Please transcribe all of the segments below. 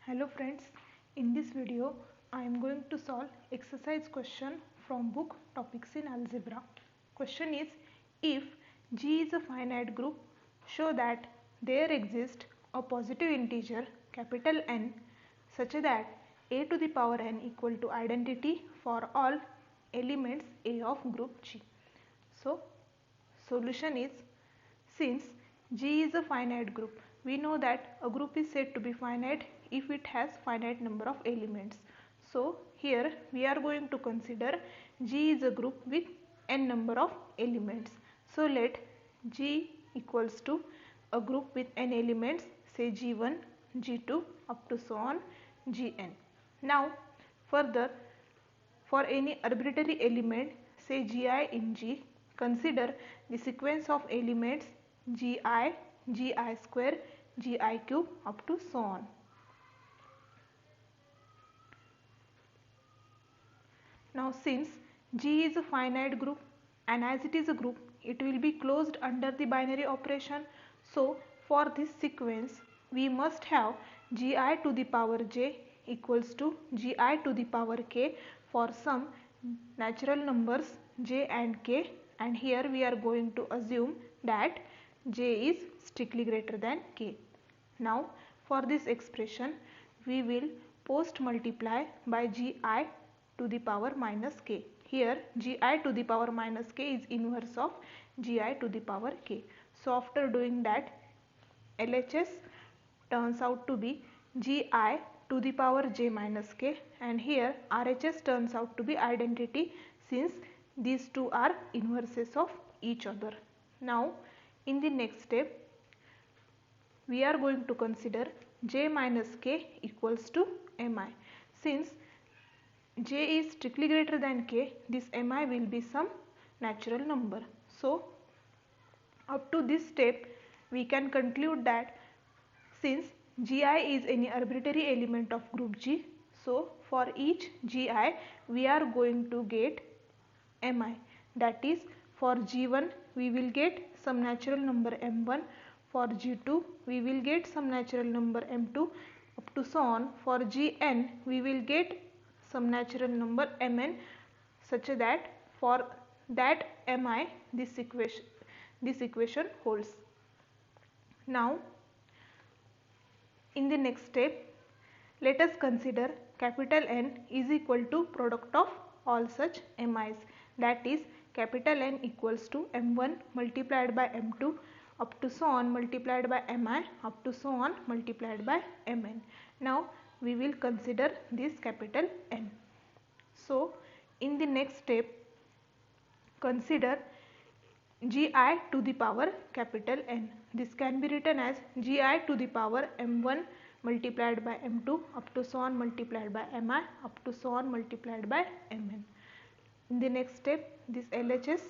Hello friends, in this video I am going to solve exercise question from book Topics in Algebra. Question is, if G is a finite group, show that there exists a positive integer capital N such that a to the power n equal to identity for all elements A of group G. So solution is, since G is a finite group, we know that a group is said to be finite if it has finite number of elements. So here we are going to consider G is a group with n number of elements. So let G equals to a group with n elements, say G1, G2 up to so on Gn. Now further, for any arbitrary element, say Gi in G, consider the sequence of elements Gi, Gi square, Gi cube up to so on. Now since G is a finite group and as it is a group, it will be closed under the binary operation. So for this sequence, we must have Gi to the power j equals to Gi to the power k for some natural numbers j and k, and here we are going to assume that j is strictly greater than k. Now for this expression, we will post multiply by Gi to the power minus k. Here Gi to the power minus k is inverse of Gi to the power k. So after doing that, LHS turns out to be Gi to the power j minus k, and here RHS turns out to be identity since these two are inverses of each other. Now in the next step, we are going to consider j minus k equals to mi. Since j is strictly greater than k, this mi will be some natural number. So up to this step, we can conclude that since Gi is any arbitrary element of group G, so for each Gi we are going to get mi. That is, for G1 we will get some natural number m1, for G2 we will get some natural number m2 up to so on. For Gn we will get some natural number mn, such that for that mi this equation holds. Now in the next step, let us consider capital N is equal to product of all such mi's, that is capital N equals to m1 multiplied by m2 up to so on multiplied by mi up to so on multiplied by mn. Now we will consider this capital N. So in the next step, consider Gi to the power capital N. This can be written as Gi to the power m1 multiplied by m2 up to so on multiplied by mi up to so on multiplied by mn. In the next step, this LHS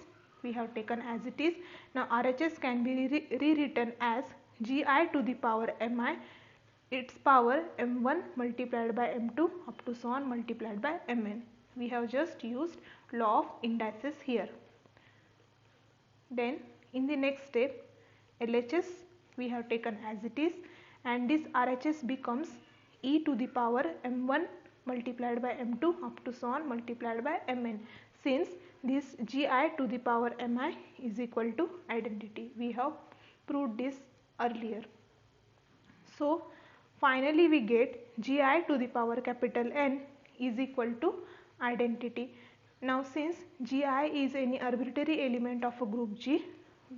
we have taken as it is. Now RHS can be rewritten as Gi to the power mi, its power m1 multiplied by m2 up to so on multiplied by mn. We have just used law of indices here. Then in the next step, LHS we have taken as it is, and this RHS becomes e to the power m1 multiplied by m2 up to so on multiplied by mn, since this Gi to the power mi is equal to identity. We have proved this earlier. So finally we get Gi to the power capital N is equal to identity. Now since Gi is any arbitrary element of a group G,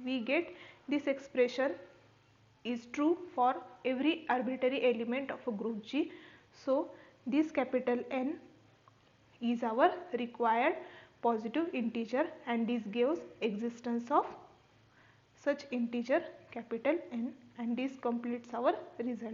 we get this expression is true for every arbitrary element of a group G. So this capital N is our required positive integer, and this gives existence of such integer capital N, and this completes our result.